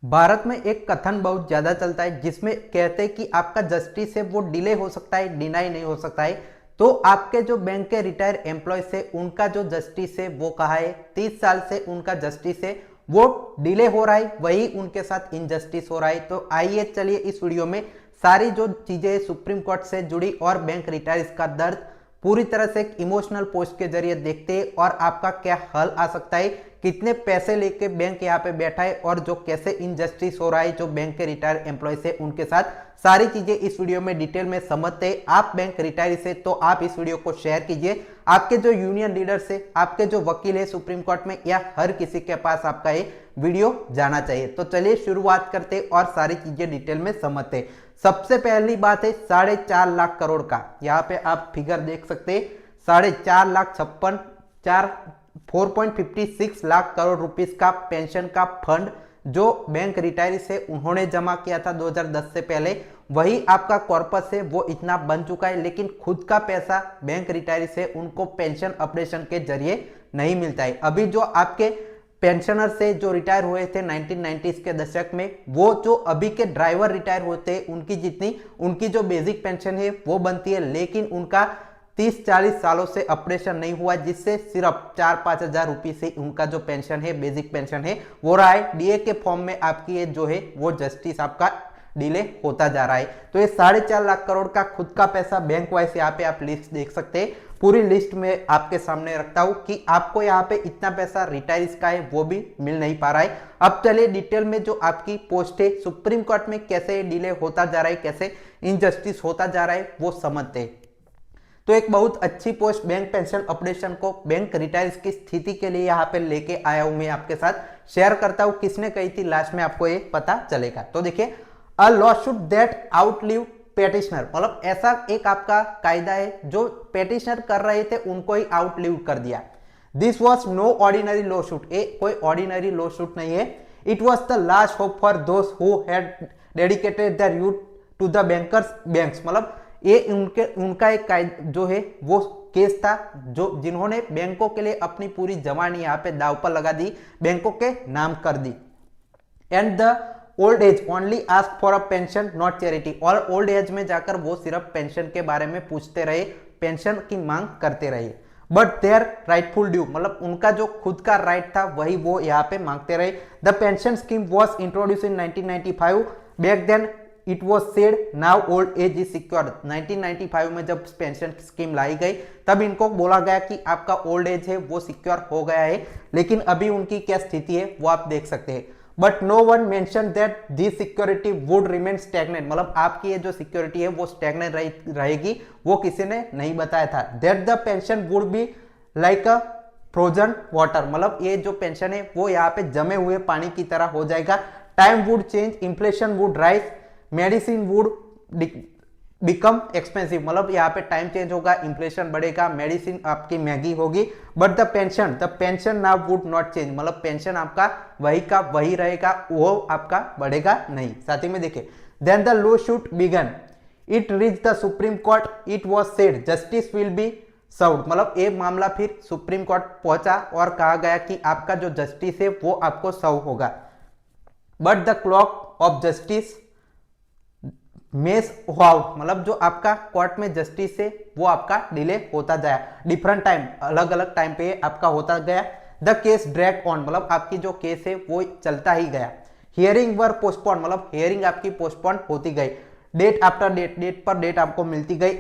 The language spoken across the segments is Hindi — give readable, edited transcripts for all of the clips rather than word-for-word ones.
भारत में एक कथन बहुत ज्यादा चलता है जिसमें कहते हैं कि आपका जस्टिस है वो डिले हो सकता है, डिनाई नहीं हो सकता है। तो आपके जो बैंक के रिटायर एम्प्लॉयज है उनका जो जस्टिस है वो कहा है 30 साल से उनका जस्टिस है वो डिले हो रहा है, वही उनके साथ इनजस्टिस हो रहा है। तो आइए चलिए इस वीडियो में सारी जो चीजें सुप्रीम कोर्ट से जुड़ी और बैंक रिटायर्स का दर्द पूरी तरह से एक इमोशनल पोस्ट के जरिए देखते हैं और आपका क्या हल आ सकता है, कितने पैसे लेके बैंक यहाँ पे बैठा है और जो कैसे इनजस्टिस हो रहा है जो बैंक के रिटायर एम्प्लॉय से उनके साथ, सारी चीजें इस वीडियो में डिटेल में समझते हैं। आप बैंक रिटायर से तो आप इस वीडियो को शेयर कीजिए, आपके जो यूनियन लीडर से, आपके जो वकील है सुप्रीम कोर्ट में, या हर किसी के पास आपका ये वीडियो जाना चाहिए। तो चलिए शुरुआत करते और सारी चीजें डिटेल में समझते। सबसे पहली बात है 4.5 लाख करोड़ का, यहाँ पे आप फिगर देख सकते हैं 4.56 लाख करोड़ रुपीस का पेंशन का फंड जो बैंक रिटायरी से उन्होंने जमा किया था 2010 से पहले, वही आपका कॉर्पस है वो इतना बन चुका है। लेकिन खुद का पैसा बैंक रिटायरी से उनको पेंशन ऑपरेशन के जरिए नहीं मिलता है। अभी जो आपके पेंशनर से जो रिटायर हुए थे 1990s के दशक में, वो जो अभी के ड्राइवर रिटायर होते हैं उनकी जितनी उनकी जो बेसिक पेंशन है वो बनती है, लेकिन उनका 30-40 सालों से ऑपरेशन नहीं हुआ, जिससे सिर्फ 4-5 हजार रुपये से उनका जो पेंशन है, बेसिक पेंशन है, वो रहा है डीए के फॉर्म में। आपकी ये जो है वो जस्टिस आपका डिले होता जा रहा है। तो ये 4.5 लाख करोड़ का खुद का पैसा बैंक वाइज यहाँ पे आप लिस्ट देख सकते हैं। पूरी लिस्ट में आपके सामने रखता हूं कि आपको यहाँ पे इतना पैसा रिटायर्स का है वो भी मिल नहीं पा रहा है। अब चलिए डिटेल में जो आपकी पोस्ट है सुप्रीम कोर्ट में कैसे डिले होता जा रहा है, कैसे इनजस्टिस होता जा रहा है वो समझते हैं। तो एक बहुत अच्छी पोस्ट बैंक पेंशन ऑपरेशन को बैंक रिटायर्स की स्थिति के लिए यहाँ पे लेके आया हूं, मैं आपके साथ शेयर करता हूं। किसने कही थी लास्ट में आपको ये पता चलेगा। तो देखिए, अ लॉसूट दैट आउटलिव पेटिशनर, मतलब ऐसा एक आपका कायदा है जो पेटिशनर कर रहे थे उनको ही आउटलिव कर दिया। This was no ordinary lawsuit, ये कोई ऑर्डिनरी लॉसूट नहीं है। It was the last hope for those who had dedicated their youth to the bankers banks, मतलब ये उनका एक जो है वो केस था जो जिन्होंने बैंकों के लिए अपनी पूरी जमानी यहाँ पे दाव पर लगा दी, बैंकों के नाम कर दी। And the old age only ask for a pension not charity, और ओल्ड एज में जाकर वो सिर्फ पेंशन के बारे में पूछते रहे, पेंशन की मांग करते रहे। बट देयर राइटफुल ड्यू, मतलब उनका जो खुद का राइट था वही वो यहाँ पे मांगते रहे। The pension scheme was introduce in 1995, back then it was said now old age is secured. 1995 में जब पेंशन स्कीम लाई गई तब इनको बोला गया कि आपका ओल्ड एज है वो सिक्योर हो गया है, लेकिन अभी उनकी क्या स्थिति है वो आप देख सकते हैं। But no one mention that this security would remain stagnant, मतलब आपकी ये जो सिक्योरिटी है वो स्टैग्नेंट रहेगी, वो किसी ने नहीं बताया था। That the pension would be like a frozen water, मतलब ये जो पेंशन है वो यहाँ पे जमे हुए पानी की तरह हो जाएगा। Time would change, inflation would rise, medicine would become expensive, मतलब यहाँ पे टाइम चेंज होगा, इन्फ्लेशन बढ़ेगा, मेडिसिन आपकी महंगी होगी। But the pension now would not change, मतलब पेंशन आपका वही का वही रहेगा, वो आपका बढ़ेगा नहीं। साथ ही में देखिए, then the lawsuit began, it reach the supreme court, it was said justice will be served, मतलब ये मामला फिर सुप्रीम कोर्ट पहुंचा और कहा गया कि आपका जो जस्टिस है वो आपको सर्व होगा। But the clock of justice mess out, मतलब जो आपका कोर्ट में जस्टिस है वो आपका डिले होता जाए, डिफरेंट टाइम, अलग अलग टाइम पे आपका होता गया। द केस ड्रैग ऑन, मतलब आपकी जो केस है वो चलता ही गया। हियरिंग वर पोस्टपोन, मतलब हियरिंग आपकी पोस्टपोन होती गई, डेट आफ्टर डेट, डेट पर डेट आपको मिलती गई।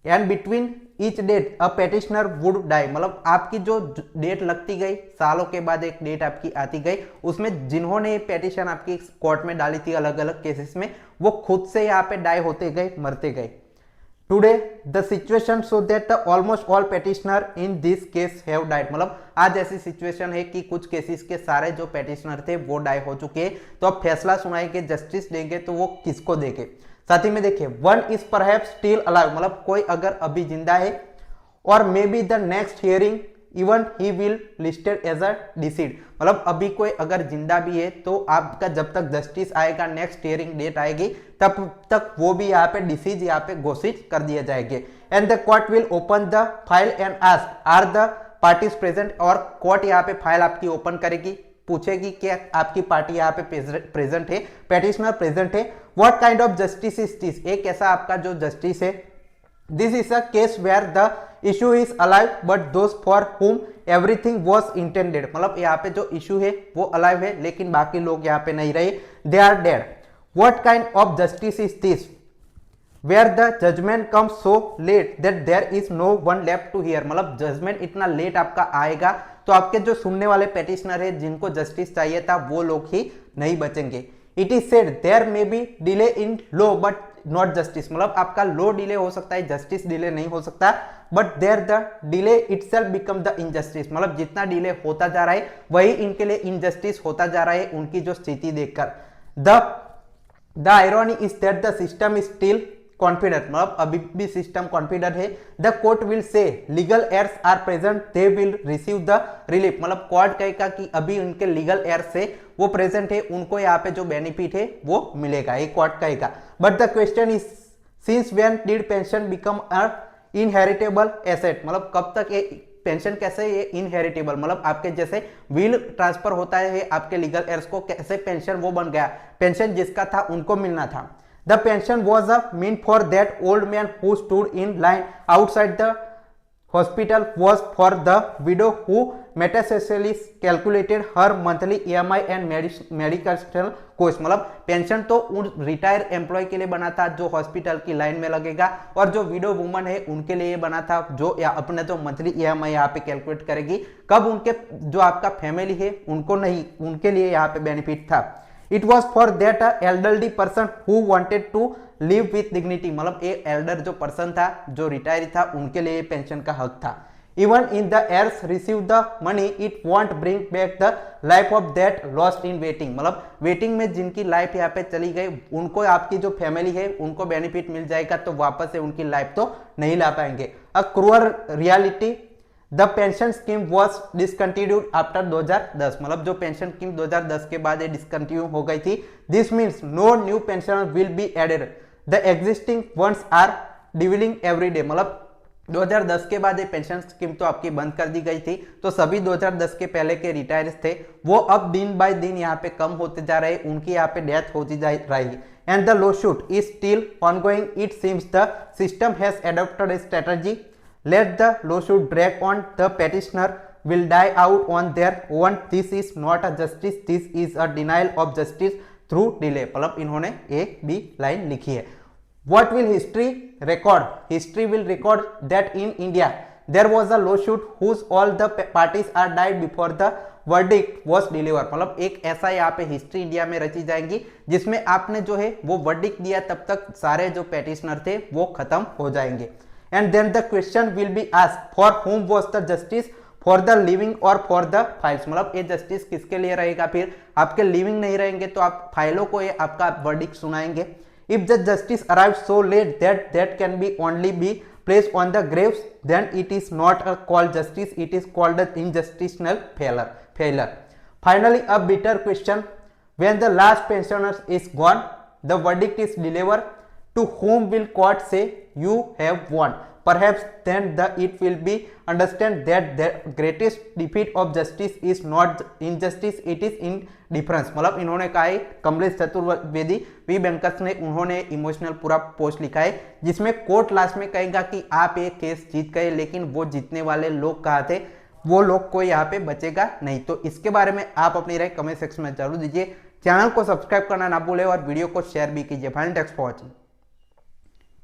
And between each date a petitioner would die, मतलब आपकी जो डेट लगती गई, सालों के बाद एक डेट आपकी आती गई, उसमें जिन्होंने पेटिशन आपकी कोर्ट में डाली थी अलग अलग केसेस में, वो खुद से यहाँ पे डाई होते गए, मरते गए। Today the situation so that almost all petitioner in this case have died, मतलब आज ऐसी सिचुएशन है कि कुछ केसेस के सारे जो पेटिशनर थे वो डाई हो चुके हैं। तो अब फैसला सुनाएंगे, जस्टिस देंगे, तो वो किसको देंगे। साथ ही में देखिए, one is perhaps still alive, मतलब कोई अगर अभी जिंदा है, और may be the next hearing even he will listed as a deceased, मतलब अभी कोई अगर जिंदा भी है तो आपका जब तक जस्टिस आएगा, नेक्स्ट हियरिंग डेट आएगी, तब तक वो भी यहाँ पे डिसीज यहाँ पे घोषित कर दिए जाएंगे। And the court will open the file and ask are the parties present, और कोर्ट यहाँ पे फाइल आपकी ओपन करेगी, पूछेगी कि आपकी पार्टी यहाँ पे प्रेजेंट है, पेटिशनर प्रेजेंट है, what kind of justice is this, एक ऐसा आपका जो जस्टिस है, this is a case where the issue is alive but those for whom everything was intended, मतलब यहाँ पे जो इशू है वो अलाइव है लेकिन बाकी लोग यहाँ पे नहीं रहे, they are dead. What kind of justice is this where the judgment come so late that there is no one left to hear, मतलब जजमेंट इतना लेट आपका आएगा तो आपके जो सुनने वाले पेटिशनर है जिनको जस्टिस चाहिए था वो लोग ही नहीं बचेंगे। It is said there may be delay in law but not justice, मतलब आपका लॉ डिले हो सकता है, जस्टिस डिले नहीं हो सकता, but there the delay itself become the injustice, मतलब जितना डिले होता जा रहा है वही इनके लिए इनजस्टिस होता जा रहा है उनकी जो स्थिति देखकर। The irony is that the system is still confident, मतलब अभी भी सिस्टम कॉन्फिडेंट है। The court will say legal heirs are present they will receive the relief, मतलब कोर्ट कहेगा कि अभी उनके लीगल एयर्स से वो प्रेजेंट है, उनको यहाँ पे जो बेनिफिट है वो मिलेगा, ये कोर्ट कहेगा। But the question is since when did pension become a inheritable asset, मतलब कब तक ये पेंशन कैसे ये इनहेरिटेबल, मतलब आपके जैसे विल ट्रांसफर होता है आपके लीगल एयर्स को, कैसे पेंशन वो बन गया, पेंशन जिसका था उनको मिलना था। The pension was a meant for that old man who stood in line outside the hospital, was for the widow who meticulously calculated her monthly EMI and medical cost, मतलब पेंशन तो उन रिटायर एम्प्लॉय के लिए बना था जो हॉस्पिटल की लाइन में लगेगा, और जो विडो वुमन है उनके लिए बना था जो या अपने जो मंथली EMI यहाँ पे कैलकुलेट करेगी, कब उनके जो आपका फैमिली है उनको नहीं, उनके लिए यहाँ पे बेनिफिट था। It was for that elderly person who wanted to live with dignity, मतलब एक एल्डर जो पर्सन था जो रिटायरी था उनके लिए पेंशन का हक था। Even in the heirs receive the money, it won't bring back the life of that lost in waiting, मतलब वेटिंग में जिनकी लाइफ यहाँ पे चली गई उनको आपकी जो फैमिली है उनको बेनिफिट मिल जाएगा तो वापस से उनकी लाइफ तो नहीं ला पाएंगे। अ cruel reality the pension scheme was discontinued after 2010, मतलब जो पेंशन स्कीम 2010 के बाद ये डिसकंटिन्यू हो गई थी। This means no new pensioner will be added, the existing ones are dwindling every day, मतलब 2010 के बाद ये पेंशन स्कीम तो आपकी बंद कर दी गई थी, तो सभी 2010 के पहले के रिटायर्स थे वो अब दिन बाय दिन यहाँ पे कम होते जा रहे, उनकी यहाँ पे डेथ होती जा रही। And the lawsuit is still ongoing, it seems the system has adopted A strategy, let the lawsuit drag on, the petitioner will die out on their own, this is not a justice, this is a denial of justice through delay, मतलब इन्होंने एक भी लाइन लिखी है। What will history record? History will record that in India there was a lawsuit whose all the parties are died before the verdict was delivered, मतलब एक ऐसा यहाँ पे हिस्ट्री इंडिया में रची जाएंगी जिसमें आपने जो है वो वर्डिक्ट दिया तब तक सारे जो पेटिशनर थे वो खत्म हो जाएंगे। And then the question will be asked, for whom was the justice, for the living or for the files, मतलब ये जस्टिस किसके लिए रहेगा, फिर आपके लिविंग नहीं रहेंगे तो आप फाइलों को ये आपका वर्डिक्ट सुनाएंगे। If the justice arrives so late that can be only be placed on the graves, then it is not a called justice, it is called an injustitional failure. Finally, a bitter question, when the last pensioner is gone, the verdict is delivered, to whom will court say you have won? Perhaps then it will be understand that the greatest defeat of justice is not injustice, it is indifference, मतलब इन्होंने कहा है कमलेश चतुर्वेदी वी बैंकर्स ने, उन्होंने इमोशनल पूरा पोस्ट लिखा है जिसमें कोर्ट लास्ट में कहेगा कि आप ये केस जीत गए, लेकिन वो जीतने वाले लोग कहा थे, वो लोग कोई यहाँ पे बचेगा नहीं। तो इसके बारे में आप अपनी राय कमेंट सेक्शन में जरूर दीजिए, चैनल को सब्सक्राइब करना ना भूले और वीडियो को शेयर भी कीजिए। Final text for watching.